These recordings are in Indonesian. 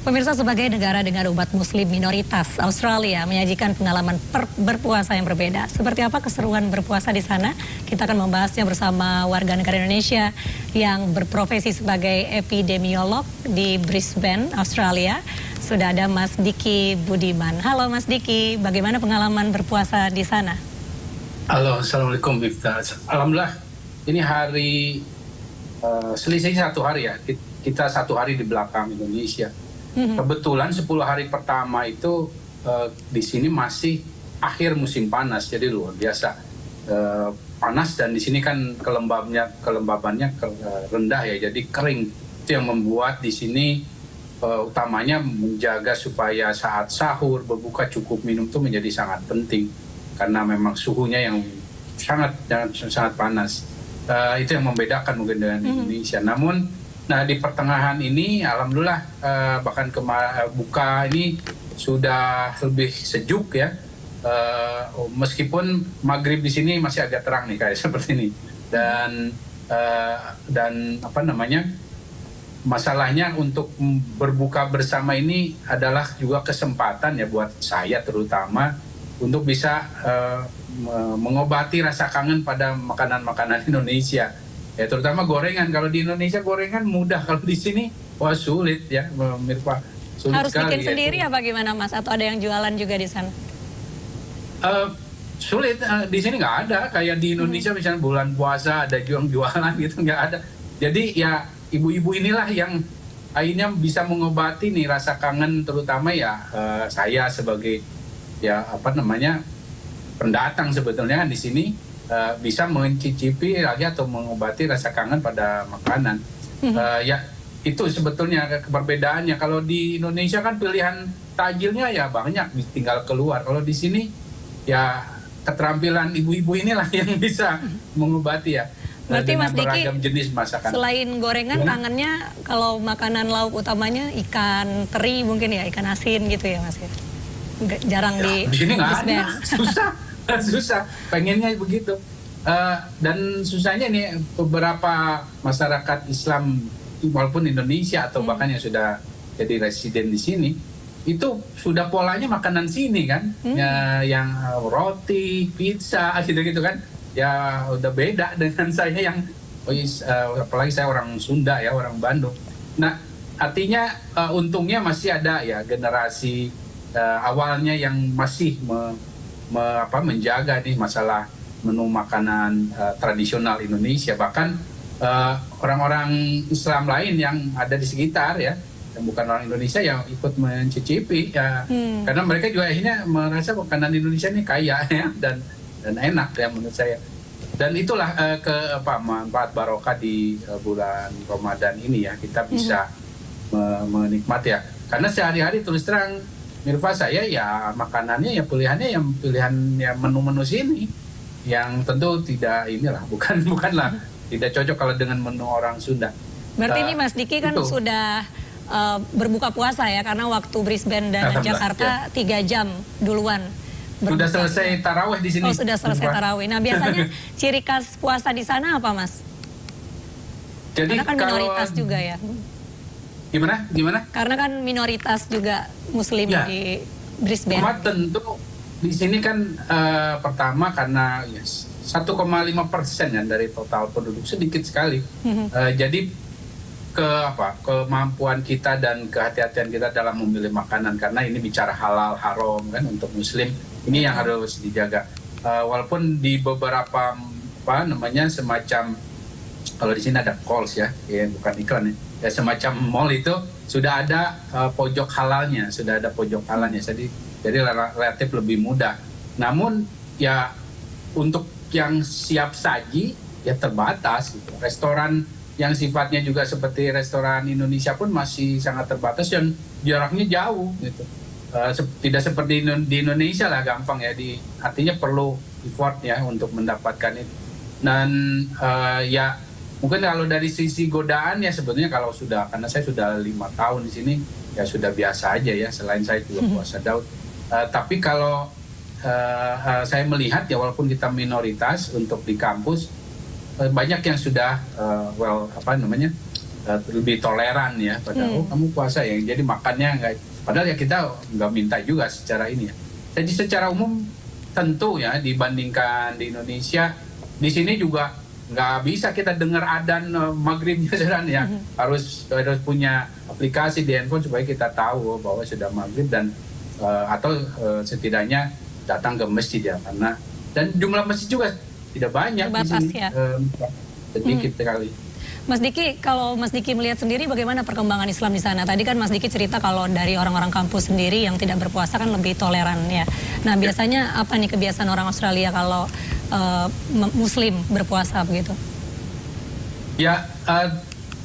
Pemirsa, sebagai negara dengan umat muslim minoritas, Australia menyajikan pengalaman berpuasa yang berbeda. Seperti apa keseruan berpuasa di sana? Kita akan membahasnya bersama warga negara Indonesia yang berprofesi sebagai epidemiolog di Brisbane, Australia. Sudah ada Mas Diki Budiman. Halo Mas Diki, bagaimana pengalaman berpuasa di sana? Halo, Assalamualaikum Miftah. Alhamdulillah, ini hari selisih 1 hari ya. Kita 1 hari di belakang Indonesia. Kebetulan 10 hari pertama itu di sini masih akhir musim panas, jadi luar biasa panas, dan di sini kan kelembabannya rendah ya, jadi kering. Itu yang membuat di sini utamanya menjaga supaya saat sahur berbuka cukup minum itu menjadi sangat penting, karena memang suhunya yang sangat panas. Itu yang membedakan mungkin dengan Indonesia. Namun di pertengahan ini, alhamdulillah bahkan buka ini sudah lebih sejuk ya. Meskipun maghrib di sini masih agak terang nih kayak seperti ini. Dan apa namanya? Masalahnya untuk berbuka bersama ini adalah juga kesempatan ya buat saya terutama untuk bisa mengobati rasa kangen pada makanan-makanan Indonesia. Ya terutama gorengan. Kalau di Indonesia gorengan mudah, kalau di sini wah sulit ya, Mirfa. Sulit harus sekali, bikin sendiri ya bagaimana Mas? Atau ada yang jualan juga di sana? Sulit, di sini nggak ada. Kayak di Indonesia misalnya bulan puasa ada jualan gitu, nggak ada. Jadi ya ibu-ibu inilah yang akhirnya bisa mengobati nih rasa kangen, terutama ya saya sebagai ya apa namanya pendatang sebetulnya kan di sini. Bisa mencicipi lagi atau mengobati rasa kangen pada makanan. Ya itu sebetulnya perbedaannya. Kalau di Indonesia kan pilihan tajilnya ya banyak, tinggal keluar. Kalau di sini ya keterampilan ibu-ibu inilah yang bisa mengobati ya. Berarti Mas Diki, beragam jenis masakan. Selain gorengan, kangennya kalau makanan lauk utamanya ikan teri mungkin ya, ikan asin gitu ya Mas ya? Jarang ya, di sini nggak ada, susah, pengennya begitu. Dan susahnya nih beberapa masyarakat Islam walaupun Indonesia atau bahkan yang sudah jadi residen di sini, itu sudah polanya makanan sini kan, ya, yang roti, pizza gitu kan, ya udah beda dengan saya yang apalagi saya orang Sunda ya, orang Bandung. Nah artinya untungnya masih ada ya generasi awalnya yang masih menjaga nih masalah menu makanan tradisional Indonesia. Bahkan orang-orang Islam lain yang ada di sekitar ya, yang bukan orang Indonesia yang ikut mencicipi ya, karena mereka juga akhirnya merasa makanan Indonesia ini kaya ya, dan enak ya menurut saya. Dan itulah manfaat barokah di bulan Ramadan ini ya, kita bisa menikmati ya. Karena sehari-hari terus terang Mirfa, saya ya makanannya ya pilihan ya menu-menu sini yang tentu tidak bukanlah tidak cocok kalau dengan menu orang Sunda. Berarti ini Mas Diki kan sudah berbuka puasa ya, karena waktu Brisbane dan Jakarta 3 jam duluan. Sudah selesai tarawih di sini. Oh, sudah selesai tarawih. Nah, biasanya ciri khas puasa di sana apa Mas? Jadi karena kan minoritas juga ya. Gimana? Karena kan minoritas juga Muslim ya, di Brisbane. Tentu di sini kan pertama karena 1,5% ya dari total penduduk, sedikit sekali. Jadi kemampuan kita dan kehati-hatian kita dalam memilih makanan, karena ini bicara halal haram kan untuk Muslim, ini yang harus dijaga. Walaupun di beberapa semacam, kalau di sini ada calls ya bukan iklan ya, semacam mall itu sudah ada pojok halalnya, jadi relatif lebih mudah. Namun ya untuk yang siap saji ya terbatas gitu. Restoran yang sifatnya juga seperti restoran Indonesia pun masih sangat terbatas dan jaraknya jauh gitu. Tidak seperti di Indonesia lah gampang ya, artinya perlu effort ya untuk mendapatkan itu. Dan ya mungkin kalau dari sisi godaan ya sebetulnya karena saya sudah 5 tahun di sini ya sudah biasa aja ya, selain saya juga puasa Daud. Tapi kalau saya melihat ya walaupun kita minoritas untuk di kampus, banyak yang sudah lebih toleran ya pada kamu puasa ya, jadi makannya nggak, padahal ya kita nggak minta juga secara ini ya. Jadi secara umum tentu ya dibandingkan di Indonesia, di sini juga nggak bisa kita dengar adzan maghribnya ya, harus punya aplikasi di handphone supaya kita tahu bahwa sudah maghrib dan atau setidaknya datang ke masjid ya, karena dan jumlah masjid juga tidak banyak terbatas di sini, ya. sedikit sekali. Mas Diki, kalau Mas Diki melihat sendiri bagaimana perkembangan Islam di sana? Tadi kan Mas Diki cerita kalau dari orang-orang kampus sendiri yang tidak berpuasa kan lebih toleran ya. Nah biasanya apa nih kebiasaan orang Australia kalau Muslim berpuasa begitu? Ya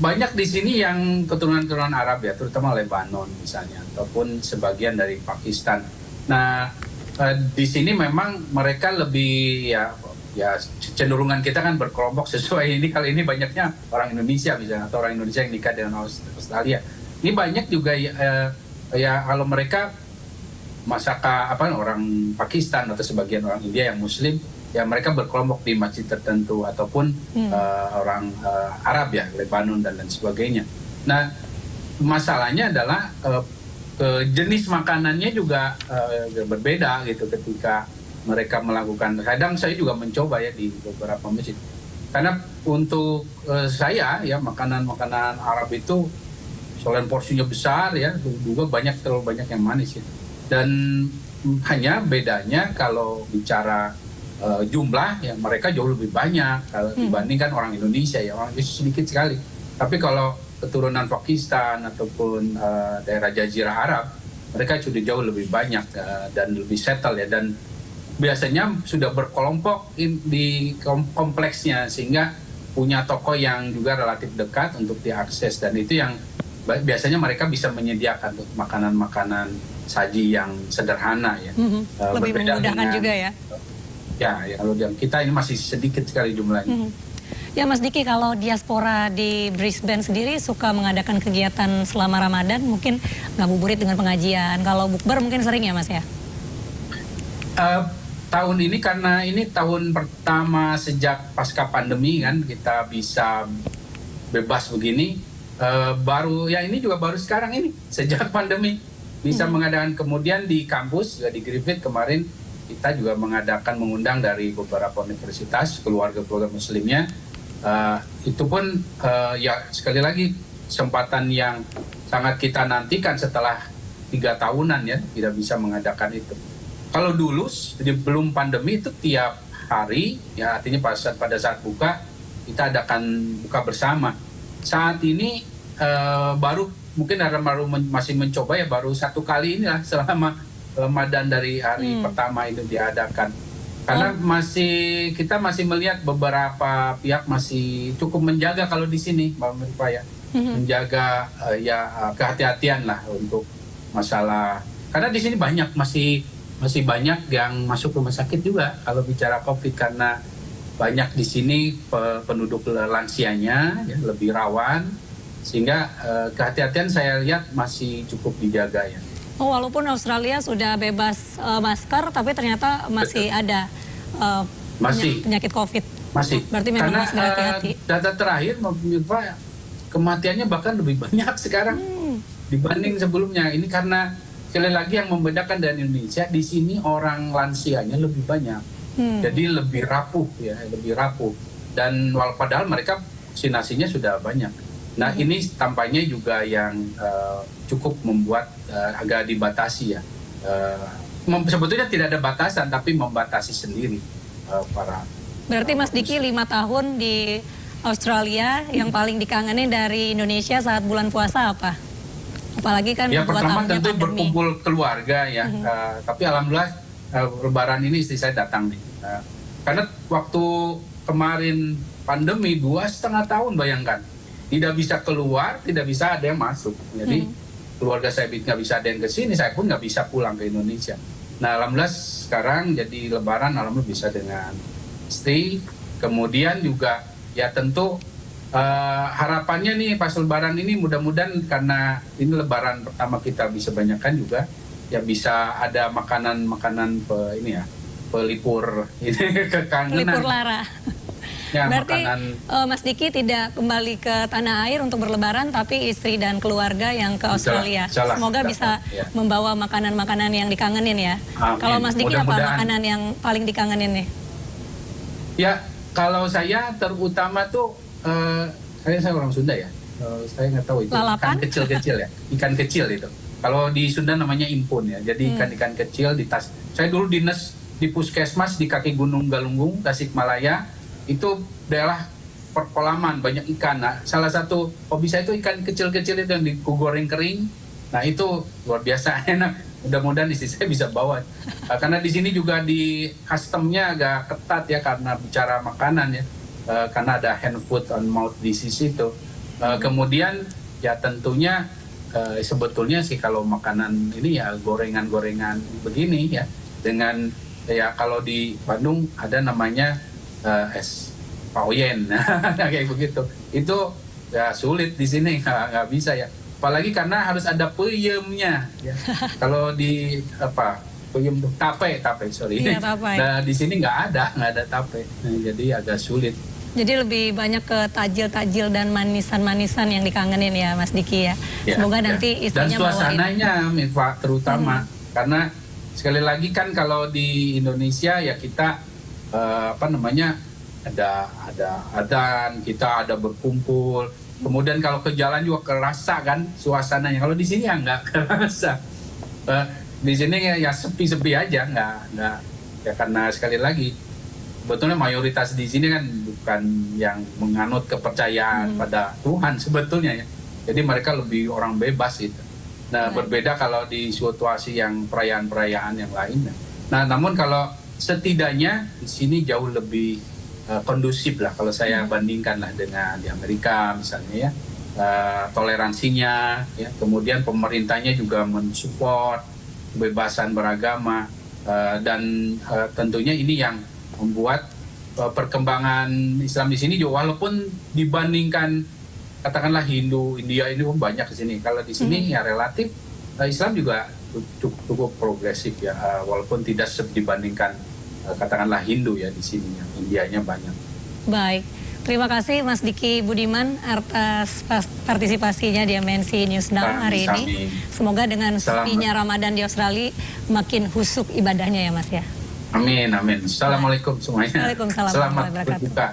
banyak di sini yang keturunan-keturunan Arab ya, terutama Lebanon misalnya, ataupun sebagian dari Pakistan. Nah di sini memang mereka lebih ya cenderungan kita kan berkelompok sesuai ini. Kali ini banyaknya orang Indonesia misalnya, atau orang Indonesia yang nikah dengan Australia. Ini banyak juga ya kalau mereka orang Pakistan atau sebagian orang India yang Muslim ya, mereka berkelompok di masjid tertentu, ataupun orang Arab ya, Lebanon dan lain sebagainya. Nah masalahnya adalah jenis makanannya juga berbeda gitu ketika mereka melakukan. Kadang saya juga mencoba ya di beberapa masjid. Karena untuk saya ya makanan-makanan Arab itu selain porsinya besar ya, juga terlalu banyak yang manis ya. Dan hanya bedanya kalau bicara jumlah ya, mereka jauh lebih banyak kalau dibandingkan orang Indonesia ya, orang Indonesia sedikit sekali. Tapi kalau keturunan Pakistan ataupun daerah Jazirah Arab, mereka sudah jauh lebih banyak dan lebih settle ya, dan biasanya sudah berkelompok di kompleksnya, sehingga punya toko yang juga relatif dekat untuk diakses, dan itu yang biasanya mereka bisa menyediakan tuh makanan-makanan saji yang sederhana ya. Lebih memudahkan juga ya. Ya, kalau yang kita ini masih sedikit sekali jumlahnya. Ya Mas Diki, kalau diaspora di Brisbane sendiri suka mengadakan kegiatan selama Ramadan, mungkin ngabuburit dengan pengajian. Kalau bukber mungkin sering ya Mas ya? Tahun ini karena ini tahun pertama sejak pasca pandemi kan, kita bisa bebas begini. Baru ya, ini juga baru sekarang ini sejak pandemi bisa mengadakan. Kemudian di kampus di Griffith kemarin kita juga mengundang dari beberapa universitas keluarga-keluarga muslimnya. Itu pun ya sekali lagi kesempatan yang sangat kita nantikan setelah 3 tahunan ya tidak bisa mengadakan itu. Kalau dulu sebelum pandemi itu tiap hari ya, artinya pada saat buka kita adakan buka bersama. Saat ini baru mungkin masih mencoba ya, baru 1 kali inilah selama Ramadan dari hari pertama itu diadakan. Karena kita masih melihat beberapa pihak masih cukup menjaga kalau di sini Mbak Mirifa ya, menjaga kehati-hatian lah untuk masalah. Karena di sini masih banyak yang masuk rumah sakit juga kalau bicara COVID, karena banyak di sini penduduk lansianya ya, lebih rawan, sehingga kehati-hatian saya lihat masih cukup dijaga ya. Oh, walaupun Australia sudah bebas masker, tapi ternyata masih ada penyakit COVID. Masih. Berarti memang karena masih hati-hati. Data terakhir Mbak, kematiannya bahkan lebih banyak sekarang dibanding sebelumnya. Ini karena sekali lagi yang membedakan dari Indonesia, di sini orang lansianya lebih banyak, jadi lebih rapuh ya, lebih rapuh. Dan padahal mereka vaksinasinya sudah banyak. Nah ini tampaknya juga yang cukup membuat agak dibatasi ya. Sebetulnya tidak ada batasan, tapi membatasi sendiri para. Berarti Mas Diki 5 tahun di Australia, yang paling dikangenin dari Indonesia saat bulan puasa apa? Apalagi kan ya pertama tentu pandemi. Berkumpul keluarga ya, tapi alhamdulillah Lebaran ini istri saya datang nih, karena waktu kemarin pandemi 2,5 tahun bayangkan, tidak bisa keluar, tidak bisa ada yang masuk, jadi keluarga saya nggak bisa ada yang ke sini, saya pun nggak bisa pulang ke Indonesia. Nah alhamdulillah sekarang jadi Lebaran alhamdulillah bisa dengan istri. Kemudian juga ya tentu harapannya nih pas Lebaran ini mudah-mudahan, karena ini Lebaran pertama kita bisa banyakkan juga ya, bisa ada makanan pelipur ini kekangenan. Pelipur lara. Ya, Berarti makanan Mas Diki tidak kembali ke tanah air untuk berlebaran, tapi istri dan keluarga yang ke Australia. Semoga bisa membawa makanan-makanan yang dikangenin ya. Amin. Kalau Mas Diki apa Mudah-mudahan. makanan yang paling dikangenin nih? Ya, kalau saya terutama tuh, saya orang Sunda ya. Saya nggak tahu itu Lalapan? ikan kecil-kecil ya, ikan kecil itu. Kalau di Sunda namanya impun ya. Jadi ikan-ikan kecil di tas. Saya dulu dinas di puskesmas di kaki Gunung Galunggung, Tasikmalaya. Itu daerah perkolaman banyak ikan. Nah, salah satu hobi saya itu ikan kecil-kecil itu yang digoreng kering. Nah, itu luar biasa enak. Mudah-mudahan istri saya bisa bawa. Karena di sini juga di customnya agak ketat ya karena bicara makanan ya. Karena ada hand foot and mouth disease itu. Kemudian ya tentunya sebetulnya sih kalau makanan ini ya gorengan-gorengan begini ya. Dengan ya kalau di Bandung ada namanya es paoyen kayak begitu. Itu ya sulit di sini nggak bisa ya. Apalagi karena harus ada peyemnya ya. Kalau di peyem tape sorry. Iya, tape. Nah di sini nggak ada tape. Nah, jadi agak sulit. Jadi lebih banyak ke tajil-tajil dan manisan-manisan yang dikangenin ya Mas Diki ya. Semoga nanti istrinya dan suasananya Mifa terutama karena sekali lagi kan kalau di Indonesia ya kita ada adzan, kita ada berkumpul. Kemudian kalau ke jalan juga kerasa kan suasananya. Kalau di sini ya nggak kerasa. Di sini ya sepi-sepi aja, nggak ya karena sekali lagi sebetulnya mayoritas di sini kan bukan yang menganut kepercayaan pada Tuhan sebetulnya ya. Jadi mereka lebih orang bebas itu. Nah, berbeda kalau di situasi yang perayaan-perayaan yang lain. Nah, namun kalau setidaknya di sini jauh lebih kondusif lah kalau saya bandingkan lah dengan di Amerika misalnya ya. Toleransinya ya, kemudian pemerintahnya juga mensupport kebebasan beragama dan tentunya ini yang membuat perkembangan Islam di sini juga walaupun dibandingkan katakanlah India ini pun banyak di sini. Kalau di sini ya relatif Islam juga cukup progresif ya walaupun tidak dibandingkan katakanlah Hindu ya di sini ya. Indianya banyak. Baik. Terima kasih Mas Diki Budiman atas partisipasinya di MNC News Now hari ini. Semoga dengan sepinya Ramadan di Australia makin husuk ibadahnya ya Mas ya. Amin. Assalamualaikum semuanya. Waalaikumsalam. Selamat berbuka.